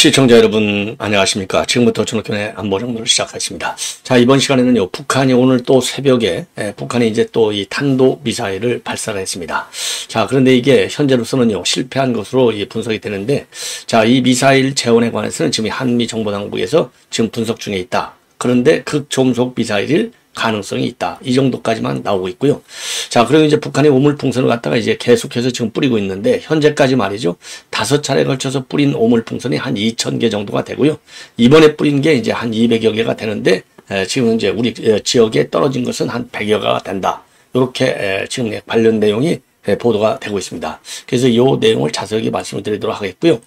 시청자 여러분 안녕하십니까. 지금부터 전학교의 안보정보를 시작하겠습니다. 자, 이번 시간에는요, 북한이 오늘 또 새벽에 북한이 이제 또 이 탄도 미사일을 발사를 했습니다. 자, 그런데 이게 현재로서는요 실패한 것으로 분석이 되는데, 자, 이 미사일 재원에 관해서는 지금 한미 정보당국에서 지금 분석 중에 있다. 그런데 극초음속 미사일일 가능성이 있다. 이 정도까지만 나오고 있고요. 자, 그리고 이제 북한이 오물풍선을 갖다가 이제 계속해서 지금 뿌리고 있는데, 현재까지 말이죠, 5차례에 걸쳐서 뿌린 오물풍선이 한 2,000개 정도가 되고요. 이번에 뿌린 게 이제 한 200여 개가 되는데, 지금 이제 우리 지역에 떨어진 것은 한 100여 개가 된다. 이렇게 지금 관련 내용이 보도가 되고 있습니다. 그래서 이 내용을 자세하게 말씀을 드리도록 하겠고요.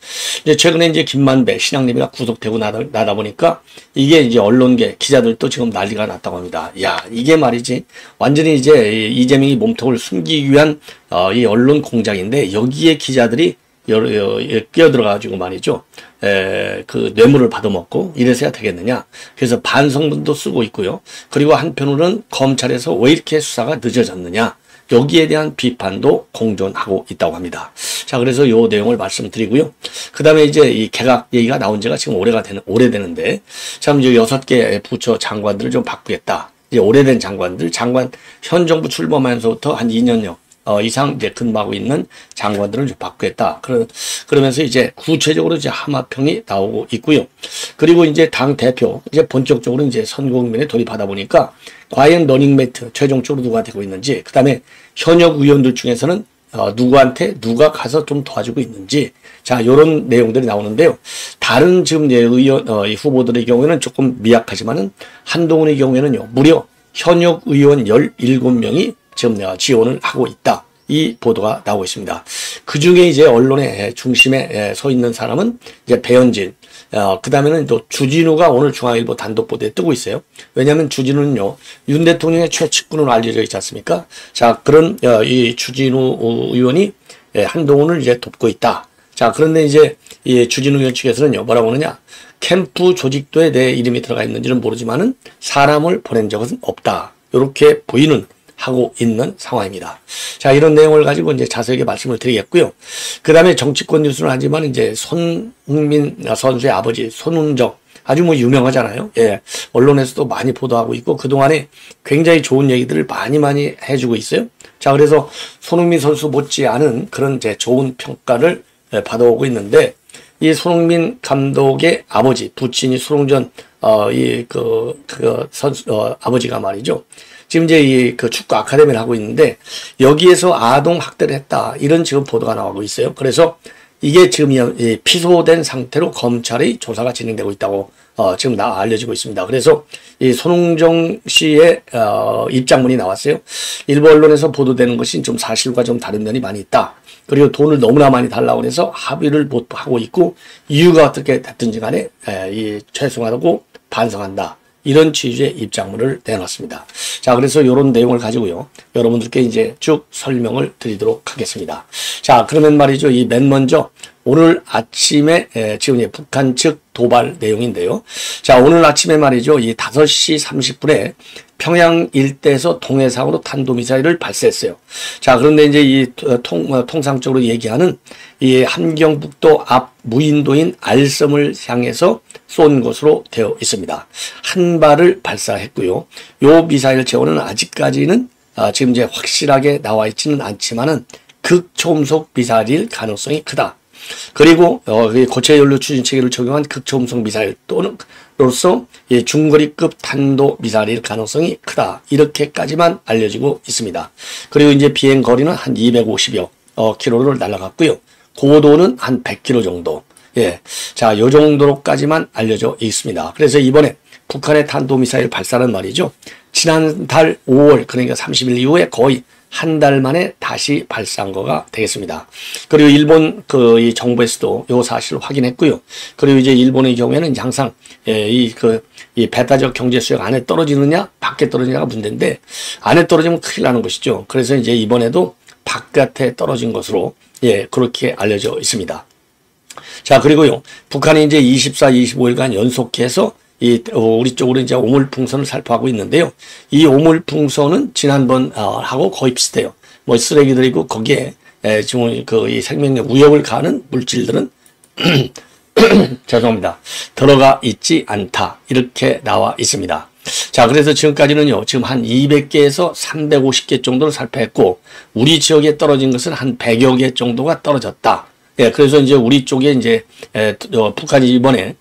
이제 최근에 이제 김만배 신앙리비가 구속되고 나다 보니까 이게 이제 언론계 기자들도 지금 난리가 났다고 합니다. 야, 이게 말이지 완전히 이제 이재명이 몸통을 숨기기 위한 이 언론 공작인데, 여기에 기자들이 끼어들어가지고 말이죠. 그 뇌물을 받아먹고 이래서야 되겠느냐. 그래서 반성문도 쓰고 있고요. 그리고 한편으로는 검찰에서 왜 이렇게 수사가 늦어졌느냐. 여기에 대한 비판도 공존하고 있다고 합니다. 자, 그래서 요 내용을 말씀드리고요. 그 다음에 이제 이 개각 얘기가 나온 지가 지금 오래되는데, 참 이제 6개 부처 장관들을 좀 바꾸겠다. 이제 오래된 장관들, 현 정부 출범하면서부터 한 2년여 이상 이제 근무하고 있는 장관들을 좀 바꾸겠다. 그러면서 이제 구체적으로 이제 하마평이 나오고 있고요. 그리고 이제 당 대표, 이제 본격적으로 이제 선거 국면에 돌입하다 보니까 과연 러닝메이트 최종적으로 누가 되고 있는지, 그 다음에 현역 의원들 중에서는 누구한테 누가 가서 좀 도와주고 있는지, 자, 요런 내용들이 나오는데요. 다른 지금 의원, 후보들의 경우에는 조금 미약하지만은 한동훈의 경우에는요, 무려 현역 의원 17명이 지금 지원을 하고 있다. 이 보도가 나오고 있습니다. 그 중에 이제 언론의 중심에 서 있는 사람은 이제 배현진, 그 다음에는 또 주진우가 오늘 중앙일보 단독 보도에 뜨고 있어요. 왜냐하면 주진우는요, 윤 대통령의 최측근으로 알려져 있지 않습니까? 자, 그런 이 주진우 의원이 한동훈을 이제 돕고 있다. 자, 그런데 이제 이 주진우 의원 측에서는요, 뭐라고 하느냐? 캠프 조직도에 내 이름이 들어가 있는지는 모르지만은 사람을 보낸 적은 없다. 이렇게 부인은 하고 있는 상황입니다. 자, 이런 내용을 가지고 이제 자세하게 말씀을 드리겠고요. 그 다음에 정치권 뉴스는 하지만 이제 손흥민 선수의 아버지 손흥정, 아주 뭐 유명하잖아요. 예. 언론에서도 많이 보도하고 있고, 그동안에 굉장히 좋은 얘기들을 많이 해주고 있어요. 자, 그래서 손흥민 선수 못지않은 그런 이제 좋은 평가를 받아오고 있는데, 이 손흥민 감독의 아버지, 부친이 손흥전, 선수, 아버지가 말이죠. 지금 이제 그 축구 아카데미를 하고 있는데, 여기에서 아동 학대를 했다. 이런 지금 보도가 나오고 있어요. 그래서 이게 지금 피소된 상태로 검찰의 조사가 진행되고 있다고 지금 알려지고 있습니다. 그래서 이 손흥정 씨의 입장문이 나왔어요. 일부 언론에서 보도되는 것이 좀 사실과 좀 다른 면이 많이 있다. 그리고 돈을 너무나 많이 달라고 해서 합의를 못 하고 있고, 이유가 어떻게 됐든지 간에 죄송하다고 반성한다. 이런 취지의 입장문을 내놨습니다. 자, 그래서 이런 내용을 가지고요, 여러분들께 이제 쭉 설명을 드리도록 하겠습니다. 자, 그러면 말이죠, 이 맨 먼저 오늘 아침에 지금 북한 측 도발 내용인데요. 자, 오늘 아침에 말이죠, 이 5시 30분에 평양 일대에서 동해상으로 탄도미사일을 발사했어요. 자, 그런데 이제 이 통상적으로 얘기하는 이 함경북도 앞 무인도인 알섬을 향해서 쏜 것으로 되어 있습니다. 한 발을 발사했고요. 요 미사일 재원은 아직까지는 지금 이제 확실하게 나와 있지는 않지만은 극초음속 미사일일 가능성이 크다. 그리고 고체 연료 추진 체계를 적용한 극초음속 미사일 또는로서 중거리급 탄도 미사일일 가능성이 크다. 이렇게까지만 알려지고 있습니다. 그리고 이제 비행 거리는 한 250여 킬로를 날아갔고요. 고도는 한 100킬로 정도. 예. 자, 요 정도로까지만 알려져 있습니다. 그래서 이번에 북한의 탄도미사일 발사는 말이죠, 지난달 5월, 그러니까 30일 이후에 거의 한 달 만에 다시 발사한 거가 되겠습니다. 그리고 일본 이 정부에서도 요 사실을 확인했고요. 그리고 이제 일본의 경우에는 항상 이 배타적 경제 수역 안에 떨어지느냐 밖에 떨어지느냐가 문제인데, 안에 떨어지면 큰일 나는 것이죠. 그래서 이제 이번에도 바깥에 떨어진 것으로 그렇게 알려져 있습니다. 자, 그리고요, 북한이 이제 24, 25일간 연속해서 우리 쪽으로 이제 오물풍선을 살포하고 있는데요. 이 오물풍선은 지난번 하고 거의 비슷해요. 뭐 쓰레기들이고, 거기에 지금 이 생명력 위협을 가하는 물질들은 죄송합니다. 들어가 있지 않다. 이렇게 나와 있습니다. 자, 그래서 지금까지는요, 지금 한 200개에서 350개 정도를 살펴했고, 우리 지역에 떨어진 것은 한 100여 개 정도가 떨어졌다. 예, 그래서 이제 우리 쪽에 이제, 북한이 이번에,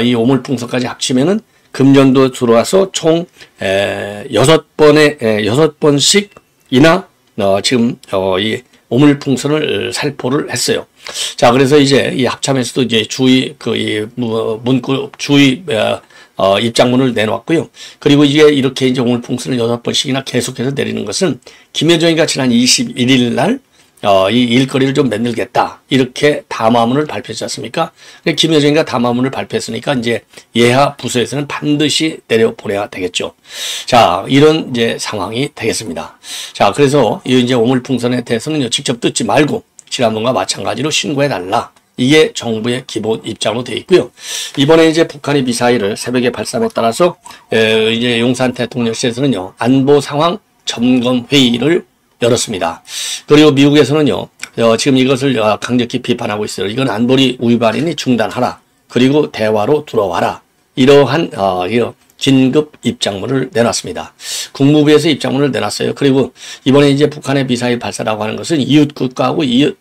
이 오물풍선까지 합치면은 금년도 들어와서 총, 6번씩이나, 지금, 이 오물풍선을 살포를 했어요. 자, 그래서 이제 이 합참에서도 이제 주의, 문구, 주의, 입장문을 내놓았고요. 그리고 이게 이렇게 이제 오물풍선을 6번씩이나 계속해서 내리는 것은 김여정이가 지난 21일 날, 이 일거리를 좀 만들겠다. 이렇게 담화문을 발표했지 않습니까? 김여정이가 담화문을 발표했으니까 이제 예하 부서에서는 반드시 내려보내야 되겠죠. 자, 이런 이제 상황이 되겠습니다. 자, 그래서 이제 오물풍선에 대해서는 직접 뜯지 말고 지난번과 마찬가지로 신고해달라. 이게 정부의 기본 입장으로 되어 있고요. 이번에 이제 북한이 미사일을 새벽에 발사함에 따라서 이제 용산 대통령실에서는요, 안보 상황 점검 회의를 열었습니다. 그리고 미국에서는요, 지금 이것을 강력히 비판하고 있어요. 이건 안보리 위반이니 중단하라. 그리고 대화로 들어와라. 이러한 긴급 입장문을 내놨습니다. 국무부에서 입장문을 내놨어요. 그리고 이번에 이제 북한의 미사일 발사라고 하는 것은 이웃 국가하고 이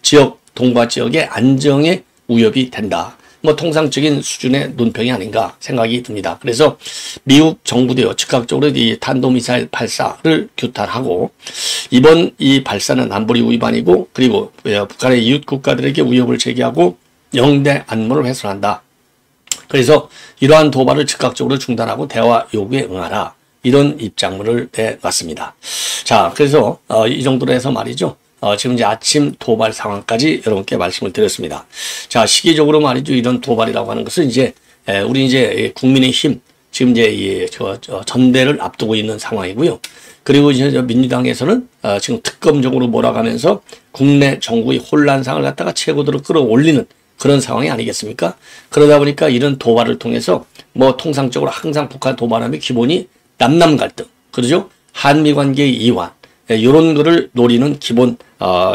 지역 동북아 지역의 안정에 위협이 된다. 뭐 통상적인 수준의 논평이 아닌가 생각이 듭니다. 그래서 미국 정부도요, 즉각적으로 이 탄도미사일 발사를 규탄하고, 이번 이 발사는 안보리 위반이고, 그리고 북한의 이웃 국가들에게 위협을 제기하고 영대 안보를 훼손한다. 그래서 이러한 도발을 즉각적으로 중단하고 대화 요구에 응하라. 이런 입장문을 내놨습니다. 자, 그래서 이 정도로 해서 말이죠. 지금 이제 아침 도발 상황까지 여러분께 말씀을 드렸습니다. 자, 시기적으로 말이죠. 이런 도발이라고 하는 것은 이제, 우리 이제 국민의힘, 지금 이제 전대를 앞두고 있는 상황이고요. 그리고 이제 민주당에서는 지금 특검적으로 몰아가면서 국내 정부의 혼란상을 갖다가 최고도로 끌어올리는 그런 상황이 아니겠습니까? 그러다 보니까 이런 도발을 통해서 뭐 통상적으로 항상 북한 도발하면 기본이 남남 갈등, 그러죠? 한미 관계의 이완, 이런 거를 노리는 기본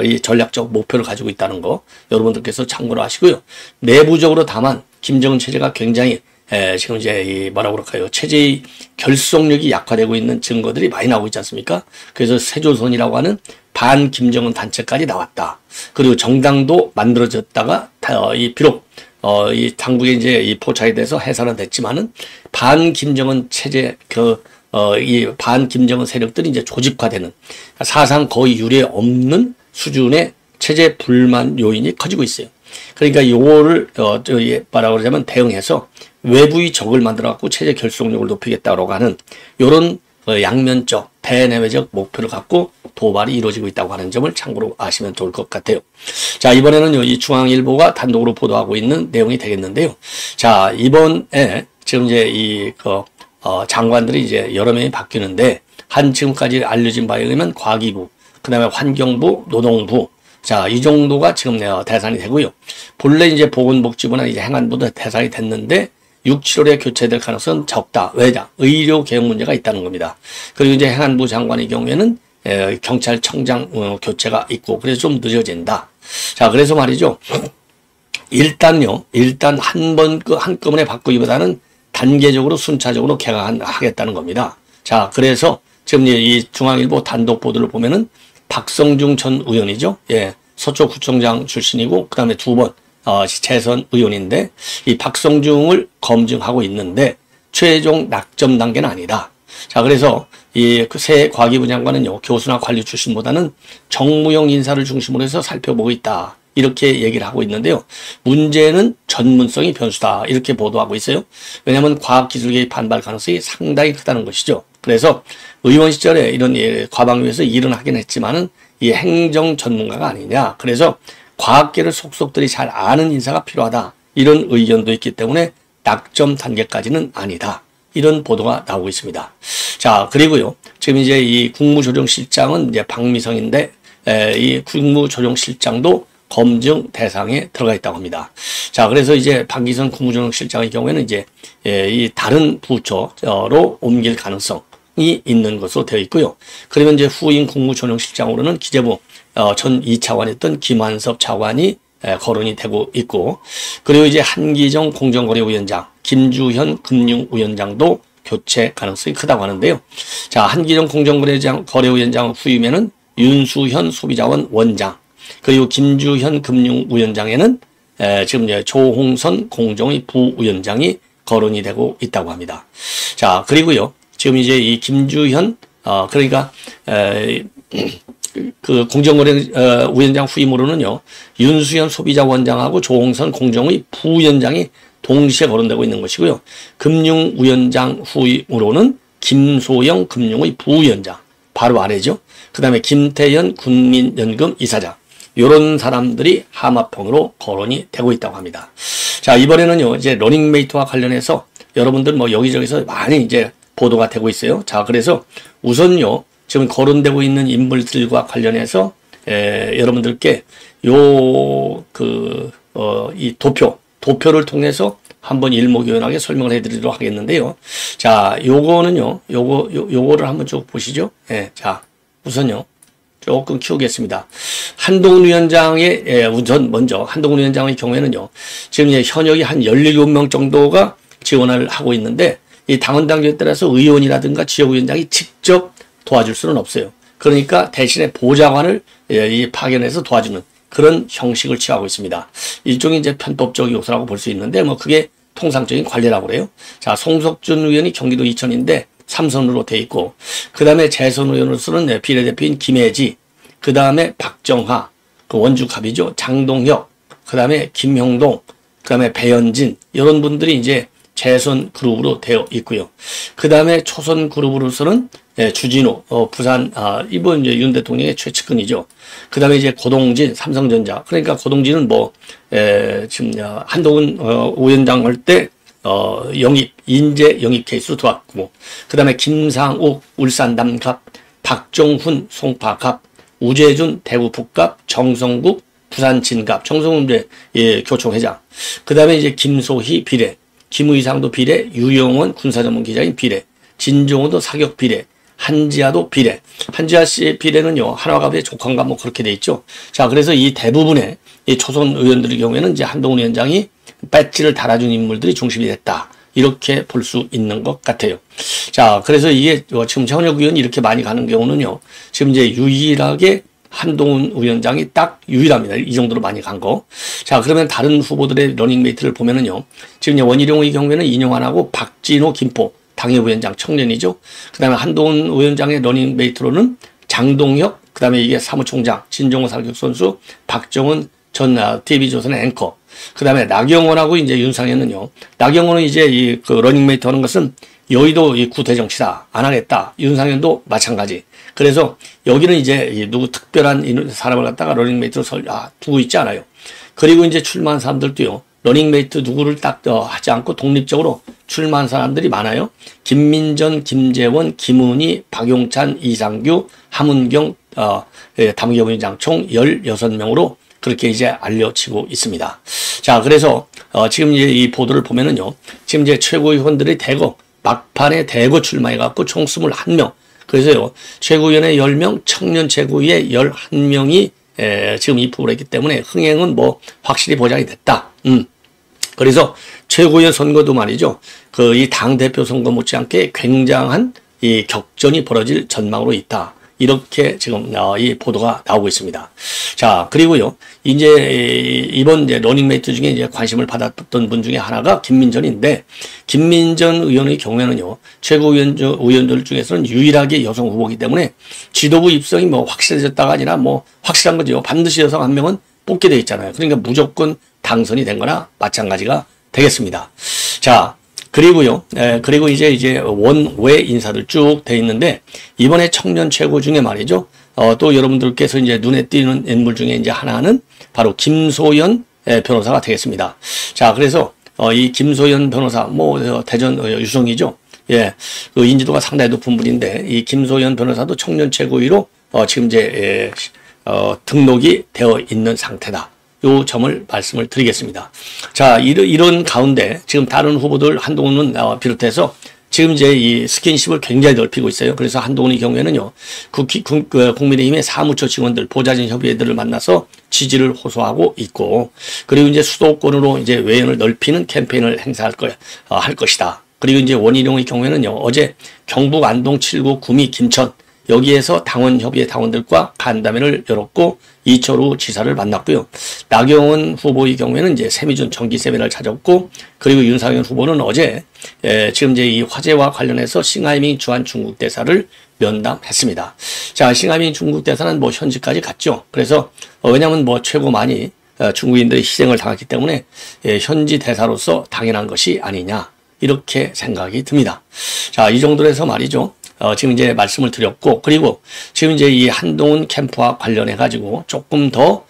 이 전략적 목표를 가지고 있다는 거 여러분들께서 참고로 하시고요. 내부적으로 다만 김정은 체제가 굉장히 지금 이제 이 뭐라고 그럴까요? 체제의 결속력이 약화되고 있는 증거들이 많이 나오고 있지 않습니까? 그래서 새조선이라고 하는 반 김정은 단체까지 나왔다. 그리고 정당도 만들어졌다가 비록 이 당국의 이제 이 포착에 대해서 해산은 됐지만은 반 김정은 체제 이 반김정은 세력들이 이제 조직화되는 사상 거의 유례 없는 수준의 체제 불만 요인이 커지고 있어요. 그러니까 요거를 뭐라고 그러자면 대응해서 외부의 적을 만들어 갖고 체제 결속력을 높이겠다라고 하는 요런 양면적 대내외적 목표를 갖고 도발이 이루어지고 있다고 하는 점을 참고로 아시면 좋을 것 같아요. 자, 이번에는 이 중앙일보가 단독으로 보도하고 있는 내용이 되겠는데요. 자, 이번에 지금 이제 장관들이 이제 여러 명이 바뀌는데, 지금까지 알려진 바에 의하면 과기부, 그 다음에 환경부, 노동부, 자, 이 정도가 지금 대상이 되고요. 본래 이제 보건복지부나 이제 행안부도 대상이 됐는데, 6, 7월에 교체될 가능성은 적다. 왜냐? 의료 개혁 문제가 있다는 겁니다. 그리고 이제 행안부 장관의 경우에는 경찰청장 교체가 있고, 그래서 좀 늦어진다. 자, 그래서 말이죠. 일단 한꺼번에 바꾸기보다는 단계적으로 순차적으로 개강하겠다는 겁니다. 자, 그래서 지금 이 중앙일보 단독 보도를 보면은 박성중 전 의원이죠. 예, 서초구청장 출신이고, 그 다음에 2번 재선 의원인데, 이 박성중을 검증하고 있는데 최종 낙점 단계는 아니다. 자, 그래서 새 과기부 장관은요, 교수나 관리 출신보다는 정무용 인사를 중심으로 해서 살펴보고 있다. 이렇게 얘기를 하고 있는데요. 문제는 전문성이 변수다. 이렇게 보도하고 있어요. 왜냐하면 과학기술계의 반발 가능성이 상당히 크다는 것이죠. 그래서 의원 시절에 이런 과방위에서 일은 하긴 했지만은 이 행정 전문가가 아니냐. 그래서 과학계를 속속들이 잘 아는 인사가 필요하다. 이런 의견도 있기 때문에 낙점 단계까지는 아니다. 이런 보도가 나오고 있습니다. 자, 그리고요. 지금 이제 이 국무조정실장은 이제 박미성인데, 이 국무조정실장도 검증 대상에 들어가 있다고 합니다. 자, 그래서 이제 박기선 국무조정실장의 경우에는 이제 이 다른 부처로 옮길 가능성이 있는 것으로 되어 있고요. 그러면 이제 후임 국무조정실장으로는 기재부 전 2차관이었던 김한섭 차관이 거론이 되고 있고, 그리고 이제 한기정 공정거래위원장, 김주현 금융위원장도 교체 가능성이 크다고 하는데요. 자, 한기정 공정거래위원장 후임에는 윤수현 소비자원 원장, 그리고 김주현 금융위원장에는 지금 이제 조홍선 공정위 부위원장이 거론이 되고 있다고 합니다. 자, 그리고요, 지금 이제 이 김주현, 그러니까, 그 공정거래위원장 후임으로는요, 윤수현 소비자원장하고 조홍선 공정위 부위원장이 동시에 거론되고 있는 것이고요. 금융위원장 후임으로는 김소영 금융위 부위원장, 바로 아래죠. 그 다음에 김태현 국민연금 이사장, 이런 사람들이 하마평으로 거론이 되고 있다고 합니다. 자, 이번에는요, 이제 러닝메이트와 관련해서 여러분들 뭐 여기저기서 많이 이제 보도가 되고 있어요. 자, 그래서 우선요, 지금 거론되고 있는 인물들과 관련해서 여러분들께 이 도표를 통해서 한번 일목요연하게 설명을 해드리도록 하겠는데요. 자, 요거를 한번 쭉 보시죠. 예, 자, 우선요, 조금 키우겠습니다. 한동훈 위원장의, 우선 먼저 한동훈 위원장의 경우에는요, 지금 이제 현역이 한 17명 정도가 지원을 하고 있는데, 이 당원 당규에 따라서 의원이라든가 지역위원장이 직접 도와줄 수는 없어요. 그러니까 대신에 보좌관을 파견해서 도와주는 그런 형식을 취하고 있습니다. 일종의 이제 편법적 요소라고 볼 수 있는데, 뭐 그게 통상적인 관례라고 그래요. 자, 송석준 의원이 경기도 이천인데 3선으로 돼 있고, 그 다음에 재선 의원으로서는 비례대표인 김혜지, 그 다음에 박정하, 그 원주갑이죠. 장동혁, 그 다음에 김형동, 그 다음에 배현진, 이런 분들이 이제 재선 그룹으로 되어 있고요. 그 다음에 초선 그룹으로서는 주진우, 부산, 이번 이제 윤 대통령의 최측근이죠. 그 다음에 이제 고동진, 삼성전자. 그러니까 고동진은 지금 한동훈 위원장 할 때 인재 영입 케이스로 들어왔고, 그 다음에 김상욱, 울산 남갑, 박정훈, 송파갑, 우재준, 대구 북갑, 정성국, 부산 진갑, 정성국 교총회장. 그 다음에 이제 김소희 비례, 김의상도 비례, 유영원 군사전문기자인 비례, 진종호도 사격 비례, 한지아도 비례. 한지아 씨 비례는요, 한화갑의 조카인가 뭐 그렇게 돼 있죠. 자, 그래서 이 대부분의 이 초선 의원들의 경우에는 이제 한동훈 위원장이 배지를 달아준 인물들이 중심이 됐다, 이렇게 볼 수 있는 것 같아요. 자, 그래서 이게 지금 현역 의원이 이렇게 많이 가는 경우는요, 지금 이제 유일하게 한동훈 위원장이 딱 유일합니다. 이 정도로 많이 간 거. 자, 그러면 다른 후보들의 러닝메이트를 보면은요, 지금 원희룡의 경우에는 인용안하고 박진호 김포 당협위원장 청년이죠. 그 다음에 한동훈 위원장의 러닝메이트로는 장동혁, 그 다음에 이게 사무총장, 진종호 사격선수, 박정은 전 TV조선의 앵커, 그 다음에 나경원하고 이제 윤상현은요, 나경원은 이제 그 러닝메이트 하는 것은 여의도 이 구대정치다, 안 하겠다. 윤상현도 마찬가지. 그래서 여기는 이제 누구 특별한 사람을 갖다가 러닝메이트로 두고 있지 않아요. 그리고 이제 출마한 사람들도요, 러닝메이트 누구를 딱 하지 않고 독립적으로 출마한 사람들이 많아요. 김민전, 김재원, 김은희, 박용찬, 이상규, 함은경, 담계부위원장 총 16명으로 그렇게 이제 알려지고 있습니다. 자, 그래서 지금 이제 이 보도를 보면은요, 지금 이제 최고위원들이 막판에 대거 출마해갖고 총 21명. 그래서요, 최고위원회 10명, 청년 최고위에 11명이 지금 입후보를 했기 때문에 흥행은 뭐 확실히 보장이 됐다. 그래서 최고위원 선거도 말이죠, 이 당대표 선거 못지않게 굉장한 이 격전이 벌어질 전망으로 있다. 이렇게 지금 이 보도가 나오고 있습니다. 자, 그리고요, 이번 러닝메이트 중에 이제 관심을 받았던 분 중에 하나가 김민전인데, 김민전 의원의 경우에는요, 최고위원들 중에서는 유일하게 여성 후보이기 때문에 지도부 입성이 뭐 확실해졌다가 아니라 뭐 확실한 거죠. 반드시 여성 한 명은 뽑게 돼 있잖아요. 그러니까 무조건 당선이 된 거나 마찬가지가 되겠습니다. 자, 그리고요, 그리고 이제 원외 인사들 쭉 돼 있는데, 이번에 청년 최고 중에 말이죠, 또 여러분들께서 이제 눈에 띄는 인물 중에 이제 하나는 바로 김소연 변호사가 되겠습니다. 자, 그래서 이 김소연 변호사, 대전 유성이죠. 예, 그 인지도가 상당히 높은 분인데, 이 김소연 변호사도 청년 최고위로 지금 이제 등록이 되어 있는 상태다. 요 점을 말씀을 드리겠습니다. 자, 이런 가운데 지금 다른 후보들 한동훈은 비롯해서 지금 이제 이 스킨십을 굉장히 넓히고 있어요. 그래서 한동훈의 경우에는요, 국민의힘의 사무처 직원들, 보좌진 협의회들을 만나서 지지를 호소하고 있고, 그리고 이제 수도권으로 이제 외연을 넓히는 캠페인을 행사할 할 것이다. 그리고 이제 원희룡의 경우에는요, 어제 경북 안동 7구 구미 김천, 여기에서 당원협의회 당원들과 간담회를 열었고 이철우 지사를 만났고요. 나경원 후보의 경우에는 이제 세미준 정기 세미나를 찾았고, 그리고 윤상현 후보는 어제 지금 이제 이 화재와 관련해서 싱하이밍 주한 중국 대사를 면담했습니다. 자, 싱하이밍 중국 대사는 뭐 현지까지 갔죠. 그래서 왜냐하면 뭐 최고 많이 중국인들이 희생을 당했기 때문에 현지 대사로서 당연한 것이 아니냐, 이렇게 생각이 듭니다. 자, 이 정도로 해서 말이죠. 지금 이제 말씀을 드렸고, 그리고 지금 이제 이 한동훈 캠프와 관련해가지고 조금 더,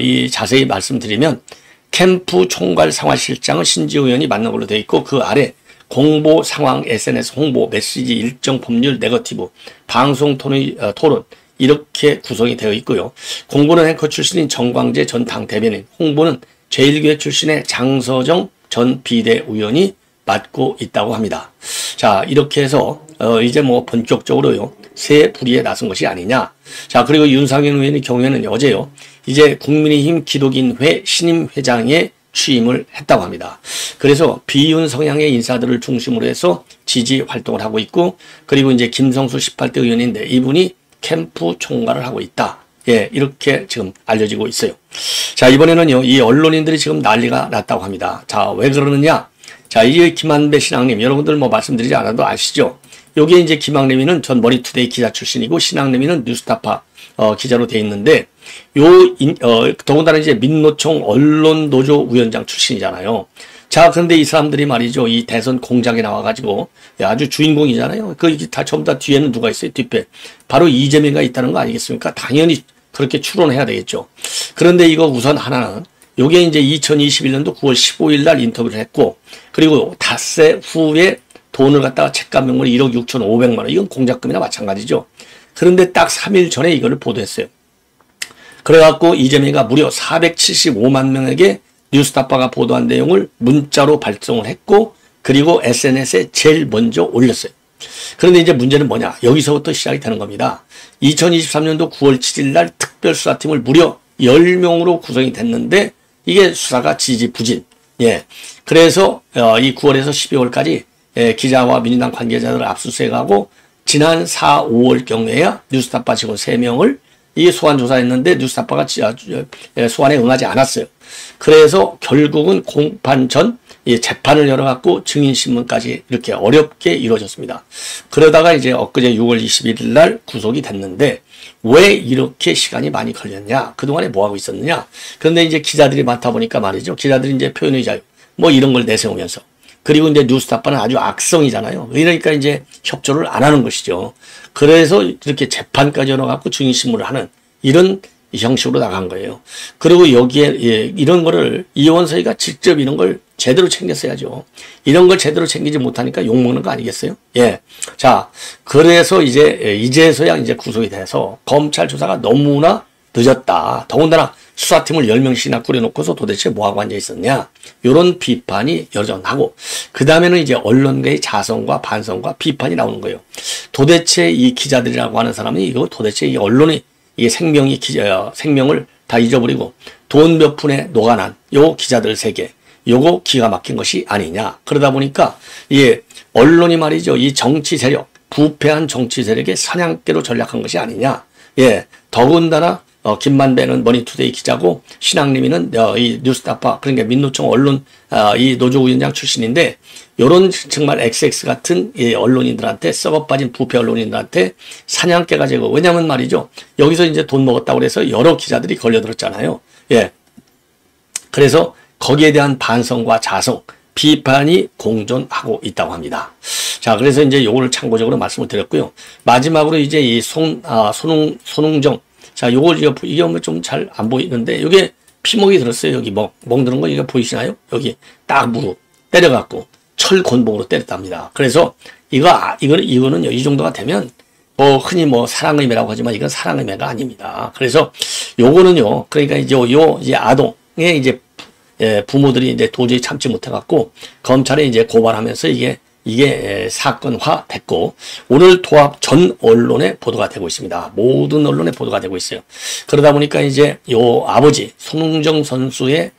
이 자세히 말씀드리면, 캠프 총괄 상황실장은 신지우 의원이 맡는 걸로 되어 있고, 그 아래 공보 상황, SNS 홍보, 메시지 일정 법률 네거티브, 방송 토론, 이렇게 구성이 되어 있고요. 공보는 앵커 출신인 정광재 전 당 대변인, 홍보는 제1교회 출신의 장서정 전 비대위원이 맡고 있다고 합니다. 자, 이렇게 해서 이제 뭐 본격적으로요, 새 불의에 나선 것이 아니냐. 자, 그리고 윤상현 의원의 경우에는 어제요, 이제 국민의힘 기독인회 신임 회장에 취임을 했다고 합니다. 그래서 비윤 성향의 인사들을 중심으로 해서 지지 활동을 하고 있고, 그리고 이제 김성수 18대 의원인데 이분이 캠프 총괄을 하고 있다. 예, 이렇게 지금 알려지고 있어요. 자, 이번에는요, 이 언론인들이 지금 난리가 났다고 합니다. 자, 왜 그러느냐? 자, 이게 김한배 신앙님, 여러분들 뭐 말씀드리지 않아도 아시죠? 여기에 이제 김학래미는 전 머니투데이 기자 출신이고, 신학래미는 뉴스타파 기자로 돼 있는데, 더군다나 이제 민노총 언론노조 위원장 출신이잖아요. 자, 그런데 이 사람들이 말이죠, 이 대선 공작에 나와가지고 아주 주인공이잖아요. 다 전부 다 뒤에는 누가 있어요? 뒷배. 바로 이재명가 있다는 거 아니겠습니까? 당연히 그렇게 추론해야 되겠죠. 그런데 이거 우선 하나는, 요게 이제 2021년도 9월 15일 날 인터뷰를 했고, 그리고 닷새 후에 돈을 갖다가 책감 명목을 1억 6,500만 원. 이건 공작금이나 마찬가지죠. 그런데 딱 3일 전에 이거를 보도했어요. 그래갖고 이재명이가 무려 475만 명에게 뉴스타파가 보도한 내용을 문자로 발송을 했고, 그리고 SNS에 제일 먼저 올렸어요. 그런데 이제 문제는 뭐냐? 여기서부터 시작이 되는 겁니다. 2023년도 9월 7일 날 특별수사팀을 무려 10명으로 구성이 됐는데, 이게 수사가 지지부진. 예. 그래서 이 9월에서 12월까지 기자와 민주당 관계자들을 압수수색하고, 지난 4, 5월 경에야 뉴스타파 직원 3명을 이게 소환 조사했는데 뉴스타파가 소환에 응하지 않았어요. 그래서 결국은 공판 전 재판을 열어갖고 증인신문까지 이렇게 어렵게 이루어졌습니다. 그러다가 이제 엊그제 6월 21일 날 구속이 됐는데, 왜 이렇게 시간이 많이 걸렸냐? 그동안에 뭐 하고 있었느냐? 그런데 이제 기자들이 많다 보니까 말이죠. 기자들이 이제 표현의 자유, 뭐 이런 걸 내세우면서. 그리고 이제 뉴스타파는 아주 악성이잖아요. 그러니까 이제 협조를 안 하는 것이죠. 그래서 이렇게 재판까지 열어갖고 증인신문을 하는 이런 형식으로 나간 거예요. 그리고 여기에 이런 거를 이원서이가 직접 이런 걸 제대로 챙겼어야죠. 이런 걸 제대로 챙기지 못하니까 욕먹는 거 아니겠어요? 예. 자, 그래서 이제서야 이제 구속이 돼서 검찰 조사가 너무나 늦었다. 더군다나 수사팀을 10명씩이나 꾸려놓고서 도대체 뭐하고 앉아 있었냐. 이런 비판이 여전하고, 그 다음에는 이제 언론계의 자성과 반성과 비판이 나오는 거예요. 도대체 이 기자들이라고 하는 사람이 이거 도대체 이 언론이 이게 생명을 다 잊어버리고 돈 몇 푼에 녹아난 요 기자들 세계, 요거 기가 막힌 것이 아니냐. 그러다 보니까 언론이 말이죠, 이 정치 세력, 부패한 정치 세력의 사냥개로 전략한 것이 아니냐. 예, 더군다나 김만배는 머니투데이 기자고, 신학림이는 이 뉴스타파, 그러니까 민노총 언론 이 노조위원장 출신인데, 요런 정말 XX 같은 이 언론인들한테, 썩어 빠진 부패 언론인들한테 사냥개가 되고, 왜냐면 말이죠, 여기서 이제 돈 먹었다고 그래서 여러 기자들이 걸려들었잖아요. 예. 그래서 거기에 대한 반성과 자성, 비판이 공존하고 있다고 합니다. 자, 그래서 이제 요거를 참고적으로 말씀을 드렸고요. 마지막으로 이제 이 손웅정. 자, 이게 좀 잘 안 보이는데, 요게 피목이 들었어요. 여기 멍드는 거 이거 보이시나요? 여기 딱 무릎 때려갖고 철곤봉으로 때렸답니다. 그래서 이거는요, 이 정도가 되면 뭐 흔히 뭐 사랑의매라고 하지만 이건 사랑의매가 아닙니다. 그래서 요거는요, 그러니까 이제 아동의 이제 부모들이 이제 도저히 참지 못해갖고 검찰에 이제 고발하면서 이게 이게 사건화 됐고 오늘 통합 전 언론에 보도가 되고 있습니다. 모든 언론에 보도가 되고 있어요. 그러다 보니까 이제 요 아버지 손흥정 선수의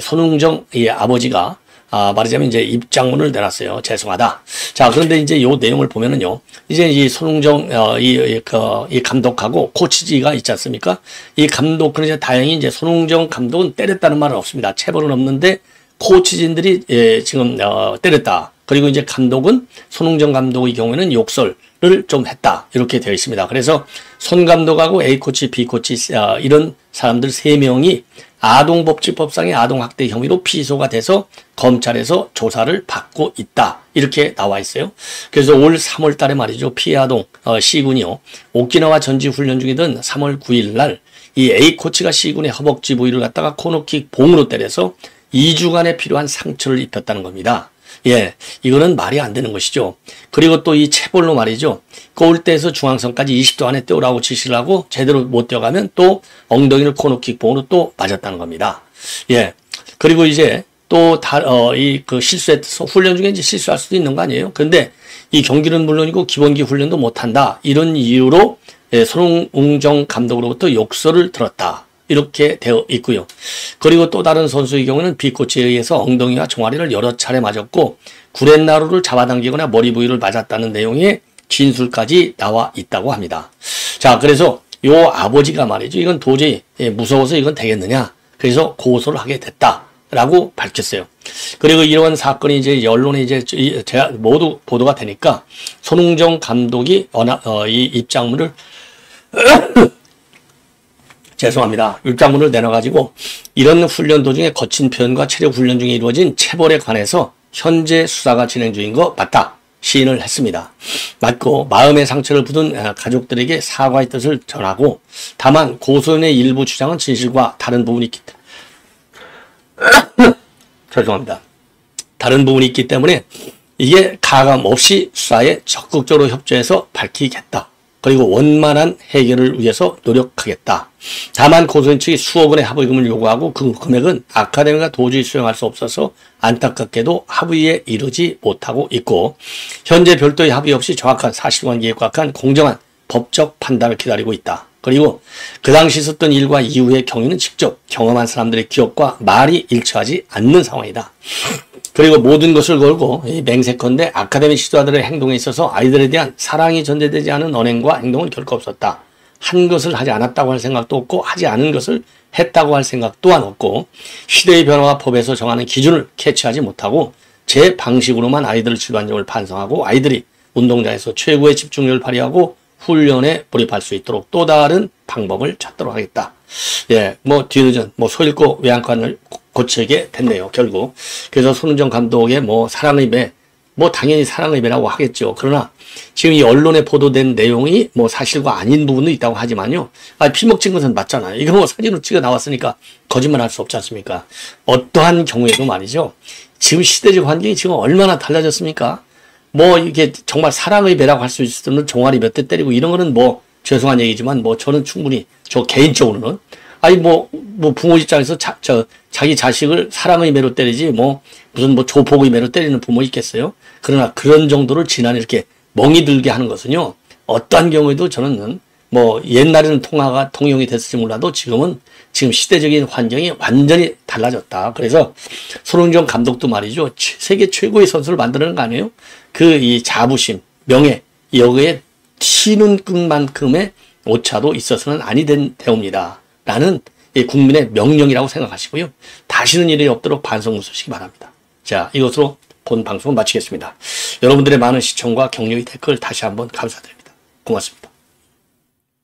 손흥정 이 아버지가 말하자면 이제 입장문을 내놨어요. 죄송하다. 자, 그런데 이제 요 내용을 보면은요. 이제 이 손흥정, 이 감독하고 코치지가 있지 않습니까? 이 감독, 그러자 다행히 이제 손흥정 감독은 때렸다는 말은 없습니다. 체벌은 없는데 코치진들이 지금, 때렸다. 그리고 이제 감독은 손흥정 감독의 경우에는 욕설을 좀 했다. 이렇게 되어 있습니다. 그래서 손 감독하고 A 코치, B 코치, 이런 사람들 3명이 아동복지법상의 아동학대 혐의로 피소가 돼서 검찰에서 조사를 받고 있다. 이렇게 나와 있어요. 그래서 올 3월 달에 말이죠. 피해 아동 C군이요. 오키나와 전지 훈련 중이던 3월 9일 날 이 A 코치가 C군의 허벅지 부위를 갖다가 코너킥 봉으로 때려서 2주간에 필요한 상처를 입혔다는 겁니다. 예, 이거는 말이 안 되는 것이죠. 그리고 또 이 체벌로 말이죠. 골대에서 중앙선까지 20도 안에 뛰어라고 지시를 하고 제대로 못 뛰어가면 또 엉덩이를 코너킥 봉으로 또 맞았다는 겁니다. 예, 그리고 이제 또 실수해서 훈련 중에 이제 실수할 수도 있는 거 아니에요. 근데 이 경기는 물론이고 기본기 훈련도 못한다. 이런 이유로 손흥정 감독으로부터 욕설을 들었다. 이렇게 되어 있고요. 그리고 또 다른 선수의 경우는 B코치에 의해서 엉덩이와 종아리를 여러 차례 맞았고 구렛나루를 잡아당기거나 머리 부위를 맞았다는 내용의 진술까지 나와 있다고 합니다. 자, 그래서 요 아버지가 말이죠. 이건 도저히 무서워서 이건 되겠느냐. 그래서 고소를 하게 됐다라고 밝혔어요. 그리고 이런 사건이 이제 언론에 이제 모두 보도가 되니까 손흥정 감독이 이 입장문을 죄송합니다. 입장문을 내놔가지고 이런 훈련 도중에 거친 표현과 체력 훈련 중에 이루어진 체벌에 관해서 현재 수사가 진행 중인 거 맞다. 시인을 했습니다. 맞고 마음의 상처를 받은 가족들에게 사과의 뜻을 전하고 다만 고소인의 일부 주장은 진실과 다른 부분이 있기 때문에 죄송합니다. 다른 부분이 있기 때문에 이게 가감 없이 수사에 적극적으로 협조해서 밝히겠다. 그리고 원만한 해결을 위해서 노력하겠다. 다만 고소인 측이 수억 원의 합의금을 요구하고 그 금액은 아카데미가 도저히 수용할 수 없어서 안타깝게도 합의에 이르지 못하고 있고 현재 별도의 합의 없이 정확한 사실관계에 부합한 공정한 법적 판단을 기다리고 있다. 그리고 그 당시 있었던 일과 이후의 경위는 직접 경험한 사람들의 기억과 말이 일치하지 않는 상황이다. 그리고 모든 것을 걸고 맹세컨대 아카데미 지도자들의 행동에 있어서 아이들에 대한 사랑이 전제되지 않은 언행과 행동은 결코 없었다. 한 것을 하지 않았다고 할 생각도 없고 하지 않은 것을 했다고 할 생각 또한 없고 시대의 변화와 법에서 정하는 기준을 캐치하지 못하고 제 방식으로만 아이들을 지도한 점을 반성하고 아이들이 운동장에서 최고의 집중력을 발휘하고 훈련에 몰입할 수 있도록 또 다른 방법을 찾도록 하겠다. 예, 뒤늦은 소잃고 외양간을 고치게 됐네요, 결국. 그래서 손흥정 감독의 사랑의 배, 당연히 사랑의 배라고 하겠죠. 그러나 지금 이 언론에 보도된 내용이 사실과 아닌 부분도 있다고 하지만요. 피먹진 것은 맞잖아요. 이거 사진으로 찍어 나왔으니까 거짓말 할 수 없지 않습니까? 어떠한 경우에도 말이죠. 지금 시대적 환경이 지금 얼마나 달라졌습니까? 이게 정말 사랑의 배라고 할 수 있는 종아리 몇 대 때리고 이런 거는 죄송한 얘기지만 저는 충분히 저 개인적으로는 부모 입장에서 자기 자식을 사랑의 매로 때리지 무슨 조폭의 매로 때리는 부모 있겠어요? 그러나 그런 정도를 지난 이렇게 멍이 들게 하는 것은요. 어떠한 경우에도 저는 옛날에는 통용이 됐을지 몰라도 지금 시대적인 환경이 완전히 달라졌다. 그래서 손흥정 감독도 말이죠. 세계 최고의 선수를 만드는 거 아니에요? 이 자부심, 명예, 여기에 튀는 것만큼의 오차도 있어서는 아니 되옵니다. 라는 국민의 명령이라고 생각하시고요. 다시는 일이 없도록 반성문서시기 바랍니다. 자, 이것으로 본 방송을 마치겠습니다. 여러분들의 많은 시청과 격려의 댓글 다시 한번 감사드립니다. 고맙습니다.